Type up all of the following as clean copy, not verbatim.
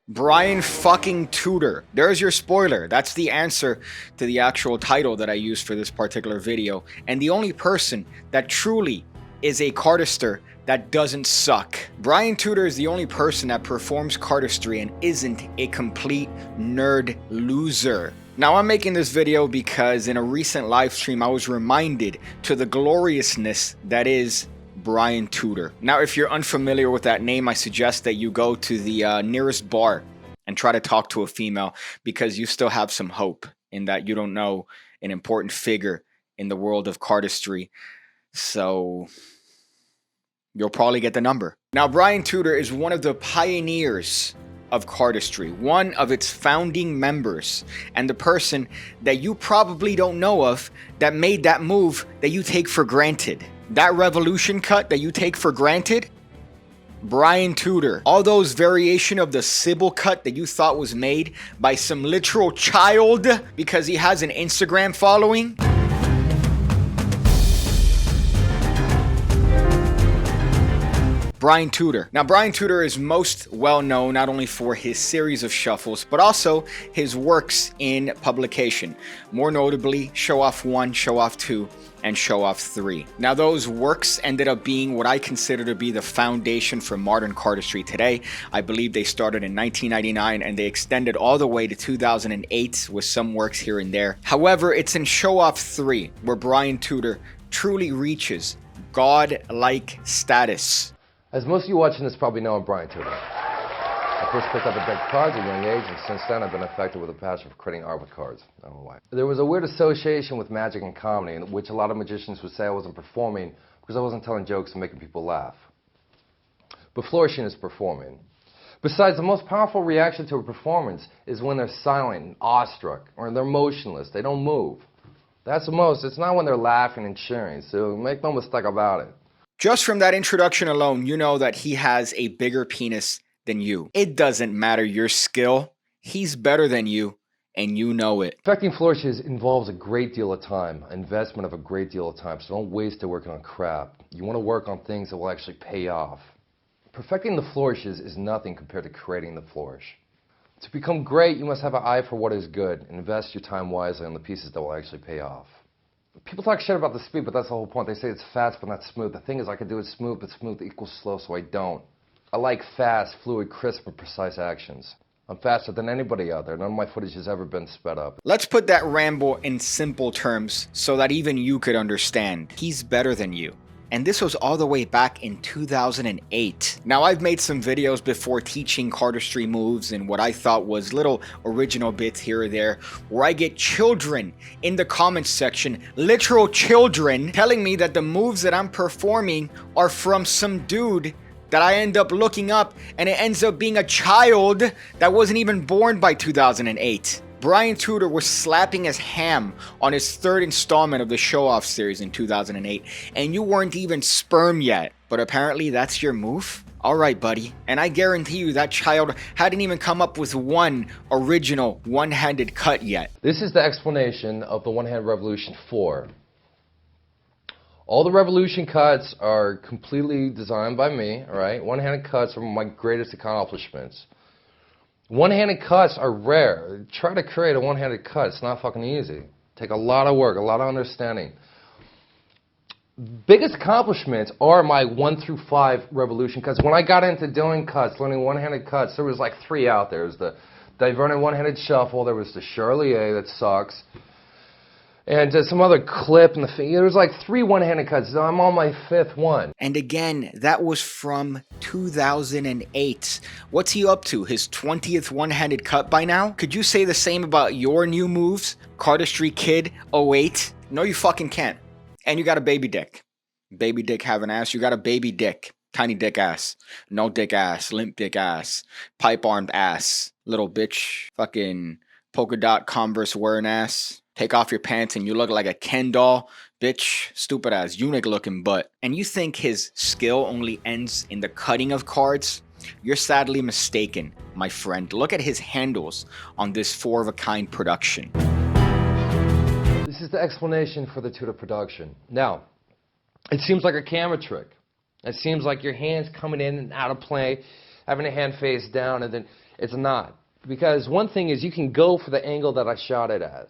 Brian fucking Tudor. There's your spoiler. That's the answer to the actual title that I used for this particular video. And the only person that truly is a cardistry that doesn't suck. Brian Tudor is the only person that performs cardistry and isn't a complete nerd loser. Now I'm making this video because in a recent live stream I was reminded to the gloriousness that is Brian Tudor. Now if you're unfamiliar with that name, I suggest that you go to the nearest bar and try to talk to a female, because you still have some hope in that you don't know an important figure in the world of cardistry. So you'll probably get the number. Now Brian Tudor is one of the pioneers of cardistry, one of its founding members, and the person that you probably don't know of that made that move that you take for granted. That revolution cut that you take for granted, Brian Tudor. All those variation of the Sybil cut that you thought was made by some literal child because he has an Instagram following. Brian Tudor. Now Brian Tudor is most well known not only for his series of shuffles, but also his works in publication. More notably, Show Off 1, Show Off 2, and Show Off 3. Now those works ended up being what I consider to be the foundation for modern cardistry today. I believe they started in 1999 and they extended all the way to 2008 with some works here and there. However, it's in Show Off 3 where Brian Tudor truly reaches god-like status. As most of you watching this probably know, I'm Brian Tudor. I first picked up a deck of cards at a young age, and since then I've been affected with a passion for creating art with cards. I don't know why. There was a weird association with magic and comedy, in which a lot of magicians would say I wasn't performing because I wasn't telling jokes and making people laugh. But flourishing is performing. Besides, the most powerful reaction to a performance is when they're silent and awestruck, or they're motionless, they don't move. That's the most. It's not when they're laughing and cheering, so make no mistake about it. Just from that introduction alone, you know that he has a bigger penis than you. It doesn't matter your skill. He's better than you, and you know it. Perfecting flourishes involves a great deal of time, investment of a great deal of time, so don't waste it working on crap. You want to work on things that will actually pay off. Perfecting the flourishes is nothing compared to creating the flourish. To become great, you must have an eye for what is good, and invest your time wisely on the pieces that will actually pay off. People talk shit about the speed, but that's the whole point. They say it's fast but not smooth. The thing is, I can do it smooth, but smooth equals slow, so I don't. I like fast, fluid, crisp, and precise actions. I'm faster than anybody out there. None of my footage has ever been sped up. Let's put that ramble in simple terms so that even you could understand. He's better than you. And this was all the way back in 2008. Now, I've made some videos before teaching cardistry moves and what I thought was little original bits here or there, where I get children in the comments section, literal children, telling me that the moves that I'm performing are from some dude that I end up looking up, and it ends up being a child that wasn't even born by 2008. Brian Tudor was slapping his ham on his third installment of the Show Off series in 2008, and you weren't even sperm yet. But apparently that's your move? Alright, buddy. And I guarantee you that child hadn't even come up with one original one-handed cut yet. This is the explanation of the One-Hand Revolution 4. All the revolution cuts are completely designed by me, alright? One-handed cuts are my greatest accomplishments. One-handed cuts are rare. Try to create a one-handed cut. It's not fucking easy. Take a lot of work, a lot of understanding. Biggest accomplishments are my 1 through 5 revolution cuts. When I got into doing cuts, learning one-handed cuts, there was like 3 out there. There's the diverted one-handed shuffle. There was the Charlier that sucks. And some other clip in the there was like 3 one-handed cuts. I'm on my 5th one. And again, that was from 2008. What's he up to? His 20th one-handed cut by now? Could you say the same about your new moves? Cardistry Kid 08? No, you fucking can't. And you got a baby dick. Baby dick have an ass. You got a baby dick. Tiny dick ass. No dick ass. Limp dick ass. Pipe-armed ass. Little bitch. Fucking polka dot Converse wearing ass. Take off your pants and you look like a Ken doll. Bitch, stupid ass eunuch looking butt. And you think his skill only ends in the cutting of cards? You're sadly mistaken, my friend. Look at his handles on this 4-of-a-kind production. This is the explanation for the Tudor production. Now, it seems like a camera trick. It seems like your hand's coming in and out of play, having a hand face down, and then It's not. Because one thing is you can go for the angle that I shot it at.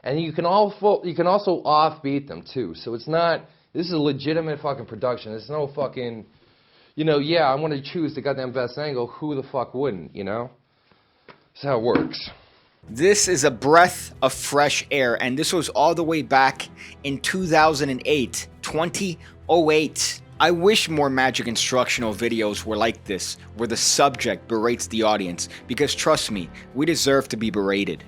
And you can also offbeat them too. So it's not, this is a legitimate fucking production. It's no fucking, you know, yeah, I want to choose the goddamn best angle. Who the fuck wouldn't, you know? That's how it works. This is a breath of fresh air, and this was all the way back in 2008, 2008. I wish more magic instructional videos were like this, where the subject berates the audience, because trust me, we deserve to be berated.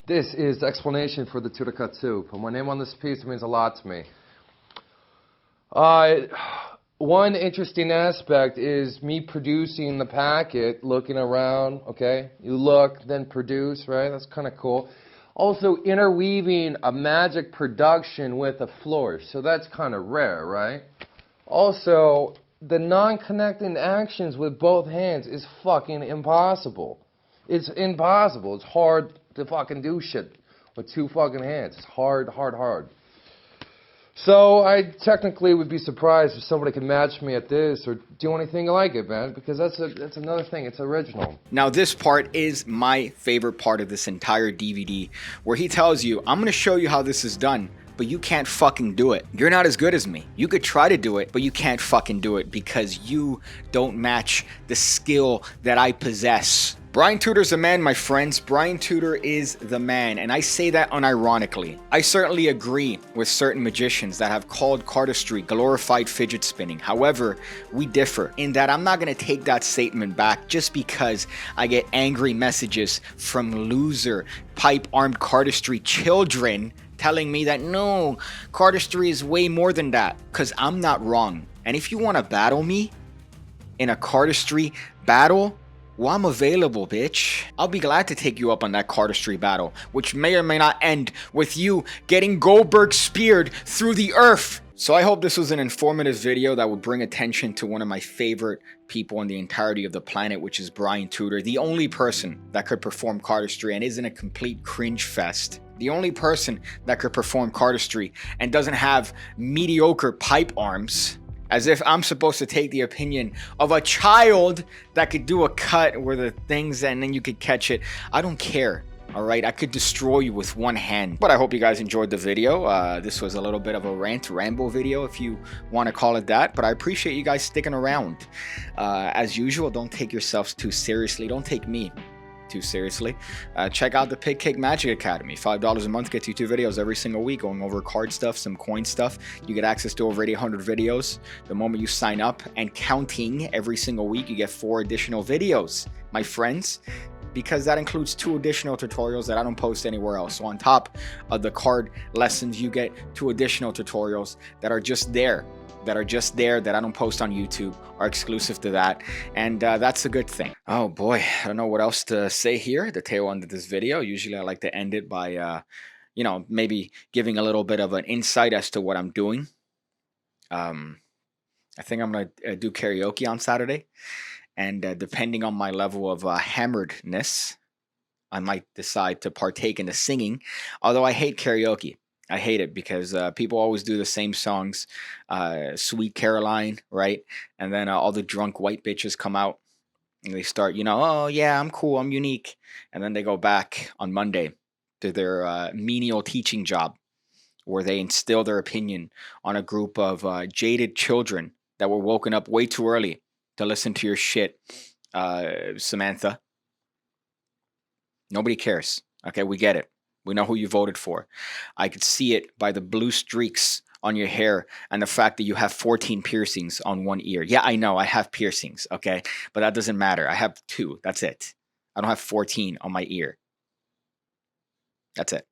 This is the explanation for the Turakatsu. Put my name on this piece, it means a lot to me. One interesting aspect is me producing the packet, looking around, okay? You look, then produce, right? That's kind of cool. Also interweaving a magic production with a flourish, so that's kind of rare, right? Also, the non-connecting actions with both hands is fucking impossible. It's impossible. It's hard to fucking do shit with two fucking hands. It's hard. So I technically would be surprised if somebody could match me at this or do anything like it, man, because that's another thing. It's original. Now this part is my favorite part of this entire DVD, where he tells you, I'm going to show you how this is done, but you can't fucking do it. You're not as good as me. You could try to do it, but you can't fucking do it because you don't match the skill that I possess. Brian Tudor's the man, my friends. Brian Tudor is the man, and I say that unironically. I certainly agree with certain magicians that have called cardistry glorified fidget spinning. However, we differ in that I'm not going to take that statement back just because I get angry messages from loser, pipe-armed cardistry children telling me that no, cardistry is way more than that, because I'm not wrong. And if you want to battle me in a cardistry battle, well, I'm available, bitch. I'll be glad to take you up on that cardistry battle, which may or may not end with you getting Goldberg speared through the earth. So I hope this was an informative video that would bring attention to one of my favorite people in the entirety of the planet, which is Brian Tudor, the only person that could perform cardistry and isn't a complete cringe fest. The only person that could perform cardistry and doesn't have mediocre pipe arms. As if I'm supposed to take the opinion of a child that could do a cut where the things and then you could catch it. I don't care. All right, I could destroy you with one hand. But I hope you guys enjoyed the video. This was a little bit of a ramble video, if you want to call it that. But I appreciate you guys sticking around. As usual, don't take yourselves too seriously. Don't take me too seriously. Check out the Pigcake Magic Academy. $5 a month gets you 2 videos every single week going over card stuff, some coin stuff. You get access to over 800 videos the moment you sign up, and counting every single week you get 4 additional videos, my friends, because that includes 2 additional tutorials that I don't post anywhere else. So on top of the card lessons, you get 2 additional tutorials that are just there, that I don't post on YouTube, are exclusive to that, and that's a good thing. Oh boy, I don't know what else to say here at the tail end of this video. Usually I like to end it by you know, maybe giving a little bit of an insight as to what I'm doing. I think I'm gonna do karaoke on Saturday, and depending on my level of hammeredness, I might decide to partake in the singing, although I hate karaoke. I hate it because people always do the same songs, Sweet Caroline, right? And then all the drunk white bitches come out and they start, you know, oh yeah, I'm cool, I'm unique. And then they go back on Monday to their menial teaching job where they instill their opinion on a group of jaded children that were woken up way too early to listen to your shit, Samantha. Nobody cares. Okay, we get it. We know who you voted for. I could see it by the blue streaks on your hair and the fact that you have 14 piercings on one ear. Yeah, I know, I have piercings, okay? But that doesn't matter. I have 2. That's it. I don't have 14 on my ear. That's it.